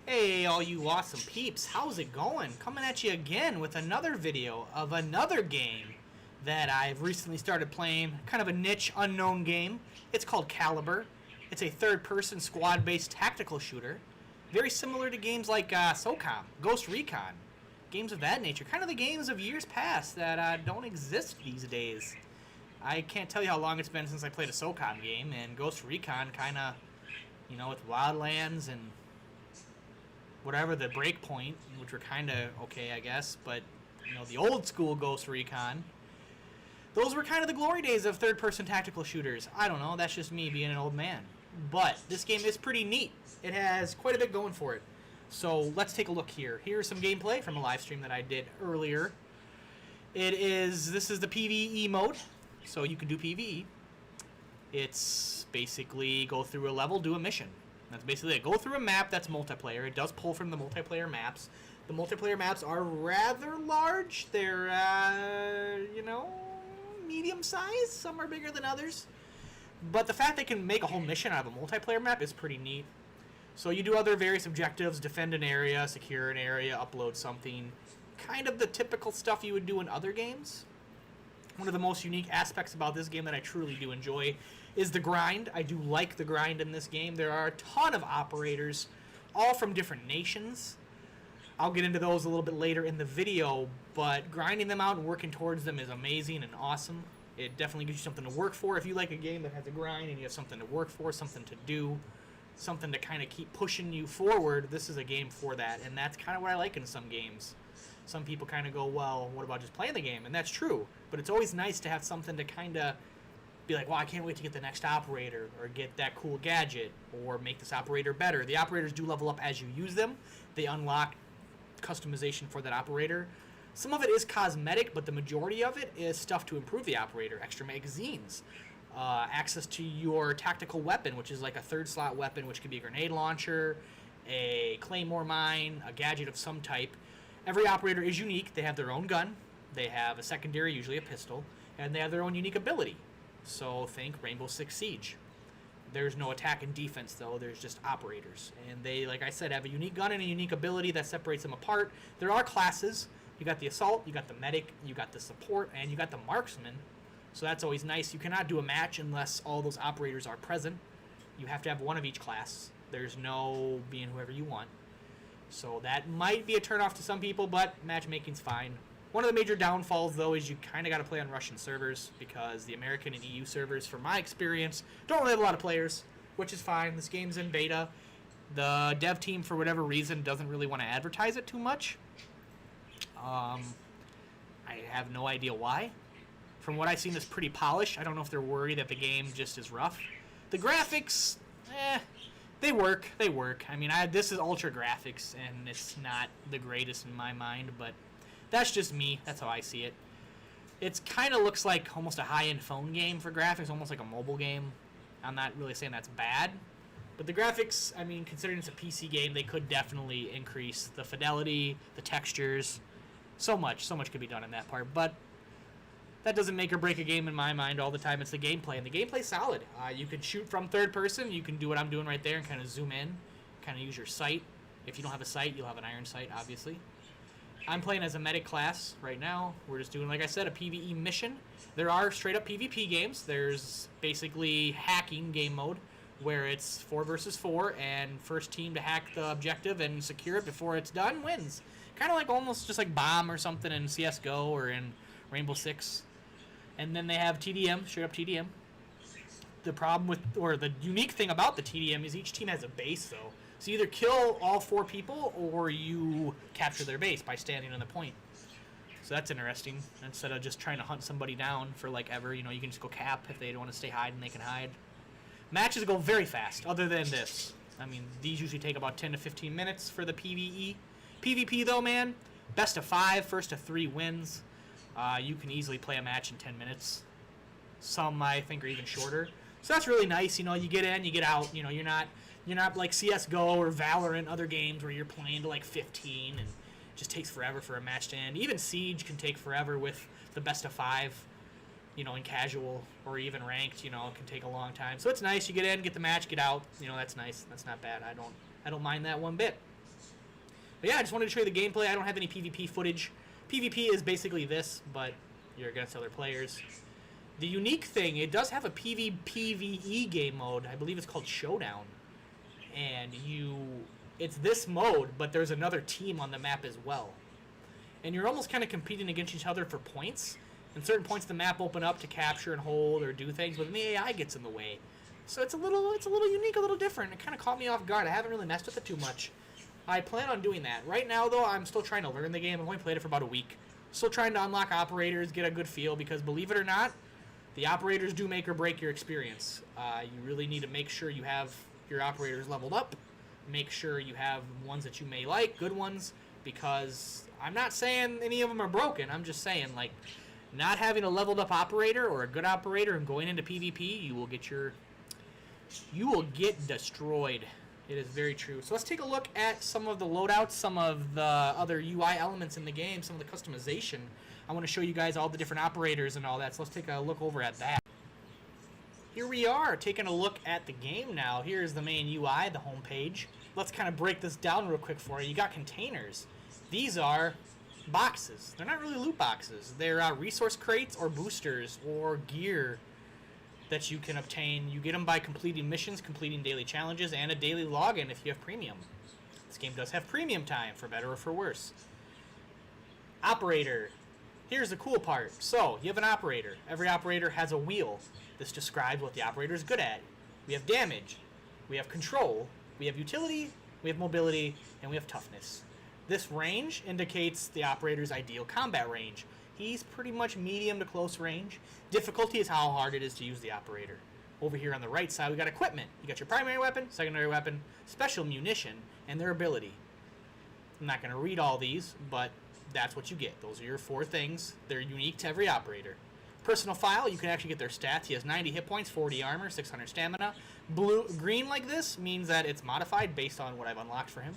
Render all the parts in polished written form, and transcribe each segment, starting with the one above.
Hey, all you awesome peeps, how's it going? Coming at you again with another video of another game that I've recently started playing, kind of a niche, unknown game. It's called Caliber. It's a third-person squad-based tactical shooter, very similar to games like SOCOM, Ghost Recon, games of that nature, kind of the games of years past that don't exist these days. I can't tell you how long it's been since I played a SOCOM game, and Ghost Recon kind of, with Wildlands and whatever the Breakpoint, which were kind of okay, I guess, but the old school Ghost Recon, those were kind of the glory days of third-person tactical shooters. I don't know, that's just me being an old man. But this game is pretty neat. It has quite a bit going for it. So let's take a look here. Here's some gameplay from a live stream that I did earlier. This is the PvE mode, so you can do PvE. It's basically go through a level, do a mission. That's basically it. Go through a map that's multiplayer. It does pull from the multiplayer maps. The multiplayer maps are rather large. They're, medium size. Some are bigger than others. But the fact they can make a whole mission out of a multiplayer map is pretty neat. So you do other various objectives, defend an area, secure an area, upload something. Kind of the typical stuff you would do in other games. One of the most unique aspects about this game that I truly do enjoy is the grind. I do like the grind in this game. There are a ton of operators, all from different nations. I'll get into those a little bit later in the video, but grinding them out and working towards them is amazing and awesome. It definitely gives you something to work for. If you like a game that has a grind and you have something to work for, something to do, something to kind of keep pushing you forward, this is a game for that, and that's kind of what I like in some games. Some people kind of go, well, what about just playing the game? And that's true, but it's always nice to have something to kind of be like, well, I can't wait to get the next operator or get that cool gadget or make this operator better. The operators do level up as you use them. They unlock customization for that operator. Some of it is cosmetic, but the majority of it is stuff to improve the operator. Extra magazines, access to your tactical weapon, which is like a third slot weapon, which could be a grenade launcher, a claymore mine, a gadget of some type. Every operator is unique. They have their own gun. They have a secondary, usually a pistol, and they have their own unique ability. So think Rainbow Six Siege. There's no attack and defense, though. There's just operators. And they, like I said, have a unique gun and a unique ability that separates them apart. There are classes. You got the Assault, you got the Medic, you got the Support, and you got the Marksman. So that's always nice. You cannot do a match unless all those operators are present. You have to have one of each class. There's no being whoever you want. So that might be a turnoff to some people, but matchmaking's fine. One of the major downfalls, though, is you kind of got to play on Russian servers because the American and EU servers, from my experience, don't really have a lot of players, which is fine. This game's in beta. The dev team, for whatever reason, doesn't really want to advertise it too much. I have no idea why. From what I've seen, it's pretty polished. I don't know if they're worried that the game just is rough. The graphics, they work. They work. I mean, this is ultra graphics, and it's not the greatest in my mind, but that's just me. That's how I see it. It kind of looks like almost a high-end phone game for graphics, almost like a mobile game. I'm not really saying that's bad, but the graphics, I mean, considering it's a PC game, they could definitely increase the fidelity, the textures. So much could be done in that part, but that doesn't make or break a game in my mind all the time. It's the gameplay, and the gameplay's solid. You can shoot from third person. You can do what I'm doing right there and kind of zoom in, kind of use your sight. If you don't have a sight, you'll have an iron sight, obviously. I'm playing as a medic class right now. We're just doing, like I said, a PvE mission. There are straight-up PvP games. There's basically hacking game mode, where it's 4 versus 4, and first team to hack the objective and secure it before it's done wins. Kind of like almost just like Bomb or something in CSGO or in Rainbow Six. And then they have TDM, straight up TDM. The problem with, or the unique thing about the TDM is each team has a base, though. So you either kill all 4 people or you capture their base by standing on the point. So that's interesting. Instead of just trying to hunt somebody down for like ever, you can just go cap if they don't want to stay hiding, they can hide. Matches go very fast, other than this. I mean, these usually take about 10 to 15 minutes for the PvE. PvP, though, man, best of 5, first of 3 wins. You can easily play a match in 10 minutes. Some, I think, are even shorter. So that's really nice. You get in, you get out. You're not like CSGO or Valorant, other games where you're playing to like 15 and it just takes forever for a match to end. Even Siege can take forever with the best of 5. In casual or even ranked, it can take a long time. So it's nice. You get in, get the match, get out. That's nice. That's not bad. I don't mind that one bit. But yeah, I just wanted to show you the gameplay. I don't have any PvP footage. PvP is basically this, but you're against other players. The unique thing, it does have a PvPvE game mode. I believe it's called Showdown. And it's this mode, but there's another team on the map as well. And you're almost kind of competing against each other for points. And certain points of the map open up to capture and hold or do things, but then the AI gets in the way. So it's a little unique, a little different. It kind of caught me off guard. I haven't really messed with it too much. I plan on doing that. Right now, though, I'm still trying to learn the game. I've only played it for about a week. Still trying to unlock operators, get a good feel, because believe it or not, the operators do make or break your experience. You really need to make sure you have your operators leveled up. Make sure you have ones that you may like, good ones, because I'm not saying any of them are broken. I'm just saying, like, not having a leveled up operator or a good operator and going into PvP, you will get destroyed. It is very true. So let's take a look at some of the loadouts, some of the other UI elements in the game, some of the customization. I want to show you guys all the different operators and all that, so let's take a look over at that. Here we are, taking a look at the game now. Here's the main UI, the home page. Let's kind of break this down real quick for you. You got containers. These are boxes. They're not really loot boxes. They're resource crates or boosters or gear that you can obtain. You get them by completing missions, completing daily challenges, and a daily login if you have premium. This game does have premium time, for better or for worse. Operator. Here's the cool part. So, you have an operator. Every operator has a wheel. This describes what the operator is good at. We have damage. We have control. We have utility. We have mobility. And we have toughness. This range indicates the operator's ideal combat range. He's pretty much medium to close range. Difficulty is how hard it is to use the operator. Over here on the right side, we got equipment. You got your primary weapon, secondary weapon, special munition, and their ability. I'm not going to read all these, but that's what you get. Those are your 4 things. They're unique to every operator. Personal file, you can actually get their stats. He has 90 hit points, 40 armor, 600 stamina. Green like this means that it's modified based on what I've unlocked for him.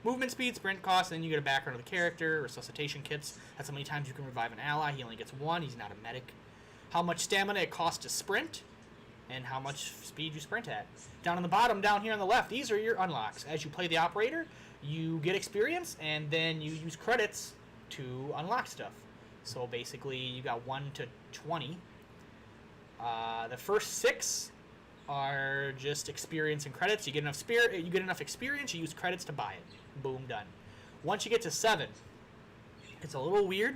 Movement speed, sprint cost, and then you get a background of the character, resuscitation kits. That's how many times you can revive an ally. He only gets 1. He's not a medic. How much stamina it costs to sprint, and how much speed you sprint at. Down on the bottom, down here on the left, these are your unlocks. As you play the operator, you get experience, and then you use credits to unlock stuff. So basically, you got 1 to 20. The first 6 are just experience and credits. You get enough experience, you use credits to buy it. Boom, done. Once you get to 7, it's a little weird,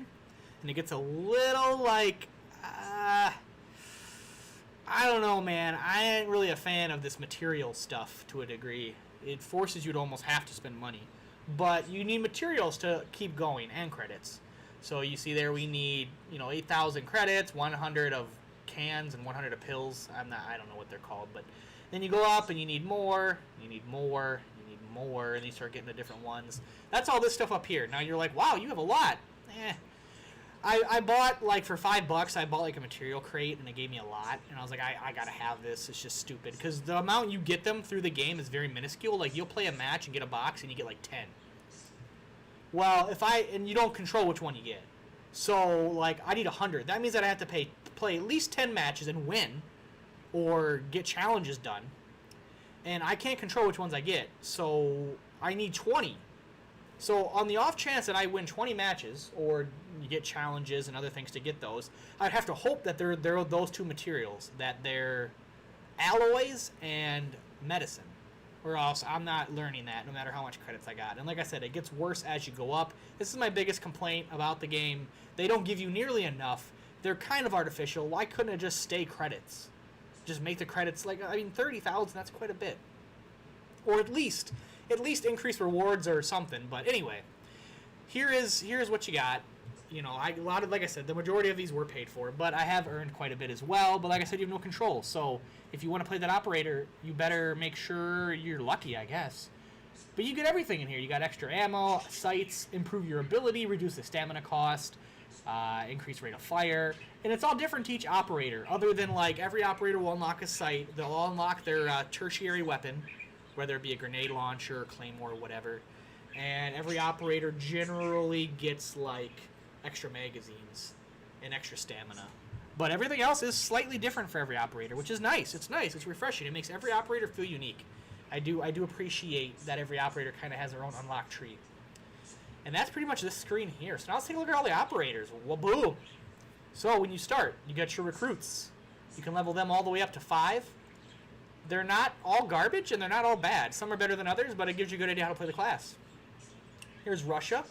and it gets a little like, I don't know, man. I ain't really a fan of this material stuff to a degree. It forces you to almost have to spend money. But you need materials to keep going, and credits. So you see there we need, 8,000 credits, 100 of cans, and 100 of pills. I don't know what they're called, but then you go up and you need more, you need more, you need more, and you start getting the different ones. That's all this stuff up here. Now you're like, wow, you have a lot. I bought, like, for $5, I bought, like, a material crate, and it gave me a lot, and I was like, I gotta have this. It's just stupid, because the amount you get them through the game is very minuscule. Like, you'll play a match and get a box, and you get, like, 10. Well, and you don't control which one you get. So, like, I need 100. That means that I have to play at least 10 matches and win, or get challenges done. And I can't control which ones I get, so I need 20. So on the off chance that I win 20 matches, or you get challenges and other things to get those, I'd have to hope that they're those 2 materials, that they're alloys and medicine. Or else I'm not learning that, no matter how much credits I got. And like I said, it gets worse as you go up. This is my biggest complaint about the game. They don't give you nearly enough. They're kind of artificial. Why couldn't it just stay credits? Just make the credits, 30,000, that's quite a bit. Or at least increase rewards or something. But anyway, here's what you got. Like I said, the majority of these were paid for, but I have earned quite a bit as well. But like I said, you have no control. So if you want to play that operator, you better make sure you're lucky, I guess. But you get everything in here. You got extra ammo, sights, improve your ability, reduce the stamina cost, increase rate of fire, and it's all different to each operator. Other than, like, every operator will unlock a sight. They'll all unlock their tertiary weapon, whether it be a grenade launcher, claymore, whatever. And every operator generally gets, like, extra magazines and extra stamina. But everything else is slightly different for every operator, which is nice. It's nice. It's refreshing. It makes every operator feel unique. I do appreciate that every operator kind of has their own unlock tree. And that's pretty much this screen here. So now let's take a look at all the operators. Well, boom. So when you start, you get your recruits. You can level them all the way up to 5. They're not all garbage, and they're not all bad. Some are better than others, but it gives you a good idea how to play the class. Here's Russia.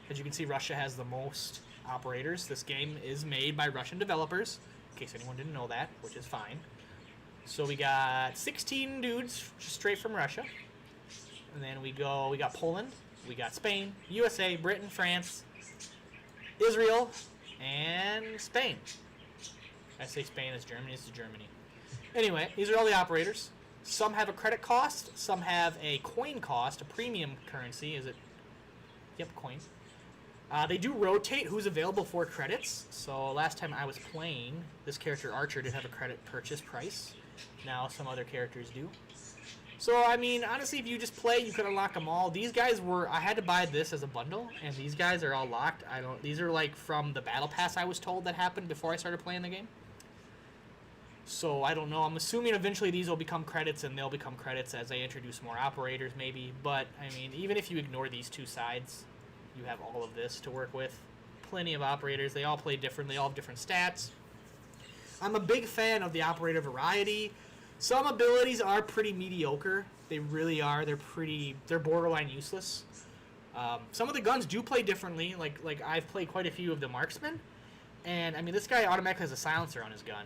As you can see, Russia has the most operators. This game is made by Russian developers, in case anyone didn't know that, which is fine. So we got 16 dudes just straight from Russia. And then we got Poland, we got Spain, USA, Britain, France, Israel, and Spain. I say Spain as Germany, it's Germany. Anyway, these are all the operators. Some have a credit cost, some have a coin cost, a premium currency. Is it? Yep, coin. They do rotate who's available for credits. So last time I was playing, this character Archer did have a credit purchase price. Now some other characters do. So, I mean, honestly, if you just play, you could unlock them all. These guys I had to buy this as a bundle, and these guys are all locked. These are like from the Battle Pass I was told that happened before I started playing the game. So, I don't know. I'm assuming eventually these will become credits, and they'll become credits as they introduce more operators, maybe. But, I mean, even if you ignore these two sides, you have all of this to work with. Plenty of operators. They all play different. They all have different stats. I'm a big fan of the operator variety. Some abilities are pretty mediocre. They really are. They're borderline useless. Some of the guns do play differently. Like I've played quite a few of the marksmen. And, I mean, this guy automatically has a silencer on his gun.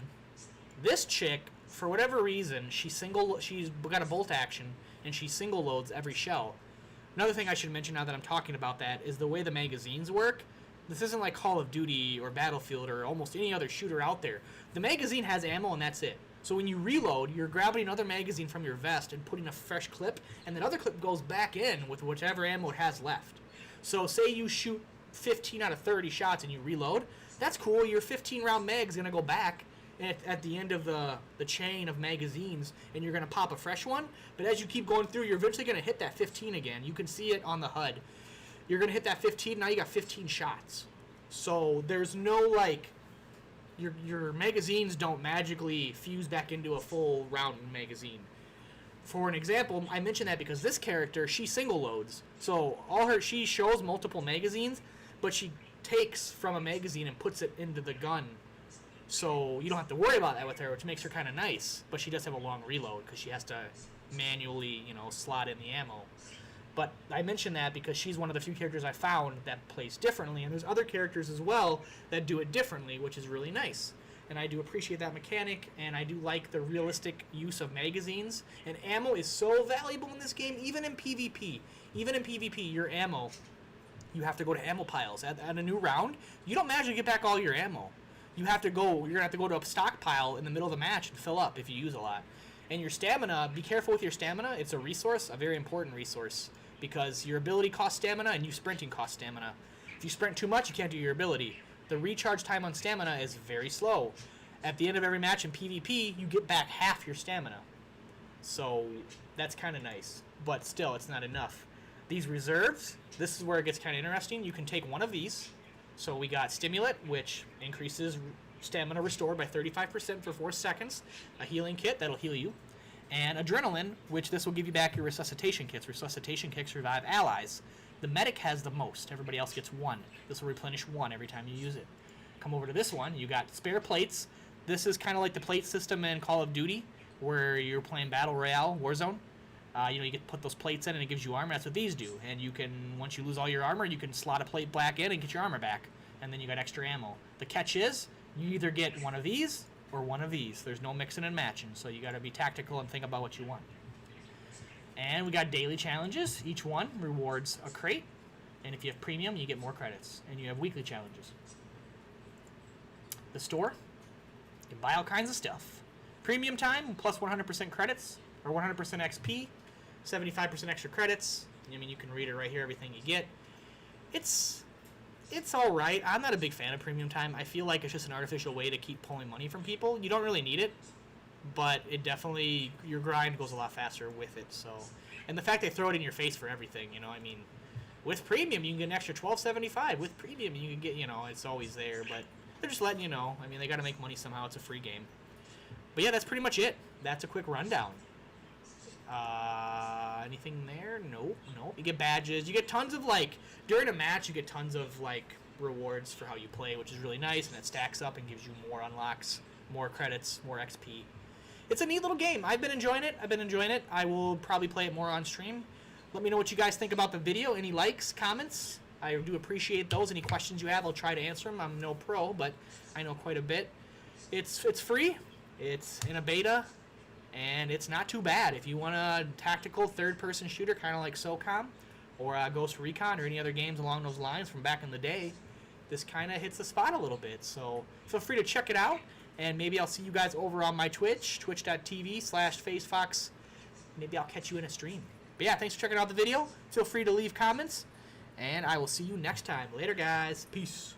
This chick, for whatever reason, she's got a bolt action, and she single loads every shell. Another thing I should mention now that I'm talking about that is the way the magazines work. This isn't like Call of Duty or Battlefield or almost any other shooter out there. The magazine has ammo and that's it. So when you reload, you're grabbing another magazine from your vest and putting a fresh clip, and that other clip goes back in with whichever ammo it has left. So say you shoot 15 out of 30 shots and you reload, that's cool. Your 15-round mag is going to go back at the end of the chain of magazines, and you're going to pop a fresh one. But as you keep going through, you're eventually going to hit that 15 again. You can see it on the HUD. You're going to hit that 15, now you got 15 shots. So there's no, like, your magazines don't magically fuse back into a full round magazine. For an example, I mention that because this character, she single loads. So she shows multiple magazines, but she takes from a magazine and puts it into the gun. So you don't have to worry about that with her, which makes her kind of nice. But she does have a long reload because she has to manually, slot in the ammo. But I mention that because she's one of the few characters I found that plays differently, and there's other characters as well that do it differently, which is really nice. And I do appreciate that mechanic, and I do like the realistic use of magazines. And ammo is so valuable in this game, even in PvP. Even in PvP, your ammo, you have to go to ammo piles. At a new round, you don't magically get back all your ammo. You're going to have to go to a stockpile in the middle of the match and fill up if you use a lot. And your stamina, be careful with your stamina. It's a resource, a very important resource, because your ability costs stamina and you sprinting costs stamina. If you sprint too much, you can't do your ability. The recharge time on stamina is very slow. At the end of every match in PvP, you get back half your stamina. So that's kind of nice, but still, it's not enough. These reserves, this is where it gets kind of interesting. You can take one of these. So we got Stimulant, which increases stamina restored by 35% for 4 seconds. A healing kit, that'll heal you. And Adrenaline, which this will give you back your resuscitation kits. Resuscitation kits revive allies. The medic has the most. Everybody else gets 1. This will replenish 1 every time you use it. Come over to this one. You got spare plates. This is kind of like the plate system in Call of Duty, where you're playing Battle Royale, Warzone. You get to put those plates in and it gives you armor. That's what these do. And you can, once you lose all your armor, you can slot a plate back in and get your armor back. And then you got extra ammo. The catch is, you either get one of these or one of these. There's no mixing and matching, so you got to be tactical and think about what you want. And we got daily challenges. Each one rewards a crate, and if you have premium, you get more credits. And you have weekly challenges. The store, you can buy all kinds of stuff. Premium time plus 100% credits or 100% XP, 75% extra credits. I mean, you can read it right here. Everything you get. It's all right. I'm not a big fan of premium time. I feel like it's just an artificial way to keep pulling money from people. You don't really need it, but it definitely, your grind goes a lot faster with it. So, and the fact they throw it in your face for everything, I mean, with premium you can get an extra $12.75. With premium you can get, it's always there, but they're just letting you know. I mean, they got to make money somehow. It's a free game. But yeah, that's pretty much it. That's a quick rundown. Anything there? Nope, nope. You get badges. You get tons of, like, during a match, you get tons of, like, rewards for how you play, which is really nice, and it stacks up and gives you more unlocks, more credits, more XP. It's a neat little game. I've been enjoying it. I will probably play it more on stream. Let me know what you guys think about the video. Any likes, comments? I do appreciate those. Any questions you have, I'll try to answer them. I'm no pro, but I know quite a bit. It's free. It's in a beta. And it's not too bad. If you want a tactical third-person shooter, kind of like SOCOM, or Ghost Recon, or any other games along those lines from back in the day, this kind of hits the spot a little bit. So feel free to check it out, and maybe I'll see you guys over on my Twitch, twitch.tv/FaceFox. Maybe I'll catch you in a stream. But yeah, thanks for checking out the video. Feel free to leave comments, and I will see you next time. Later, guys. Peace.